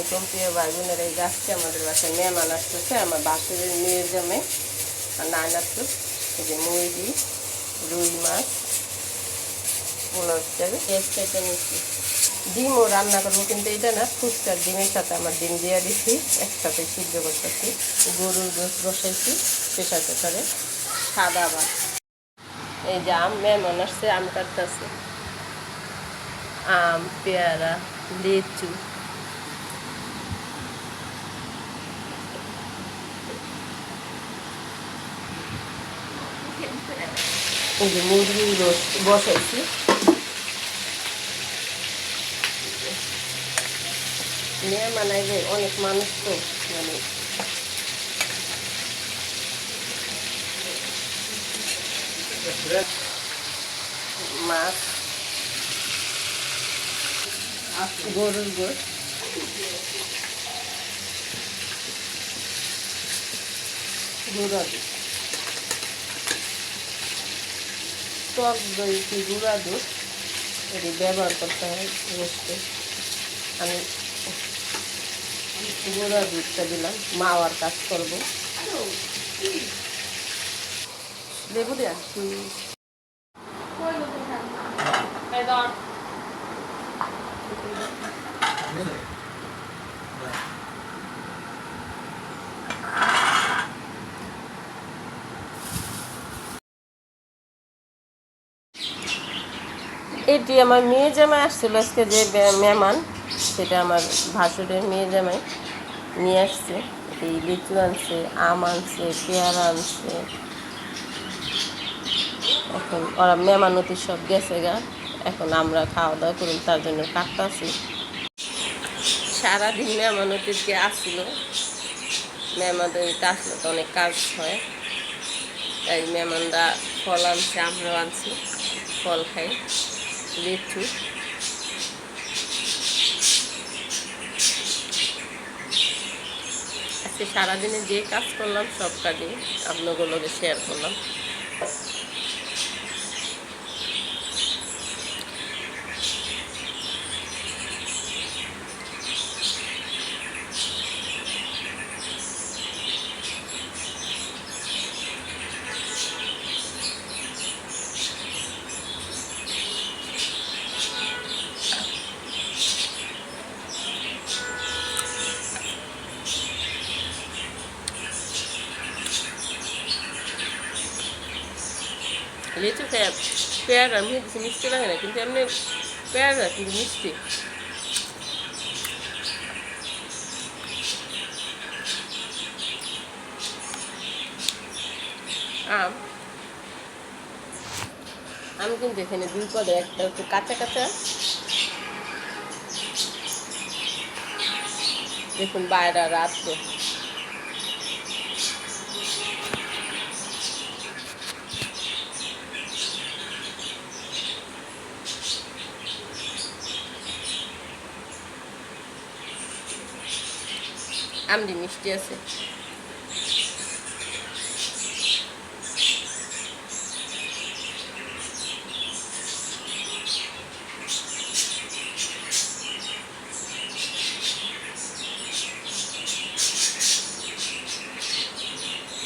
আলাইকুম প্রিয় ভাই বোনেরা। এই গাছটি আমাদের বাসায় মেহমান আসতেছে, আমার বাসুরের মেয়ের জমে আর নান আসতো। এই যে মুরগি, রুই মাছ, পোলাও হিসাবে পেঁচে নিচ্ছি। ডিমও রান্না করবো, কিন্তু এটা না, ফুচকার ডিমের সাথে আমার ডিম দিয়ে দিচ্ছি, একসাথে সিদ্ধ করতেছি। গরুর গোশ বসাইছি প্রেশার কুকারে। সাদা ভাত। এই যে আম, মেহমান আসছে, আম কাটতেছে। আম, পেয়ারা, লিচু, এই যে মুরগির রোস্ট বসাইছি। মেহমান আইলে অনেক মানুষ তো, মানে মাছ, গরুর গোশ, গুঁড়া দুধ, টক দই কি গুঁড়া দুধ এটি ব্যবহার করতে হয় রোস্টে। আমি গুঁড়া দুধটা দিলাম, মাওয়ার কাজ করবো। লেবু দেয়া এটি আমার মেয়ে জামাই আসছিল আজকে, যে মেহমান সেটা আমার ভাসুরের মেয়ে জামাই নিয়ে আসছে। এই লিচু আনছে, আম আনছে, পেয়ারা আনছে। এখন ওরা মেহমানতি সব গেছে গা, এখন আমরা খাওয়া দাওয়া করুন, তার জন্য কাটতেছি। সারাদিন মেহমানতিকে আসছিল, মেহমানতিতে আসলে তো অনেক কাজ হয়, তাই মেহমানরা ফল আনছে, আমরাও আনছি, ফল খাই। লিচু, আজকে সারাদিনে যে কাজ করলাম সব কাজে আপনাগুলোকে শেয়ার করলাম। লিচু খেয়ে পেয়ারা মিষ্টি মিষ্টি লাগে না, কিন্তু এমনি পেয়ারা কিন্তু মিষ্টি। আম, আমি কিন্তু এখানে দুই পদে, একটা একটু কাঁচা কাঁচা, দেখুন বাইরে রাত তো। আমটি মিষ্টি আছে।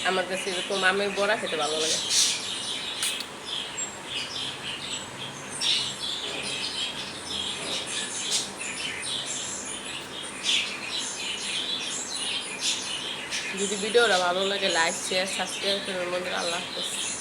আমার কাছে এরকম আমের বড়া খেতে ভালো লাগে। যদি ভিডিওটা ভালো লাগে, লাইক শেয়ার সাবস্ক্রাইব করুন বন্ধুরা। আল্লাহ হাফেজ।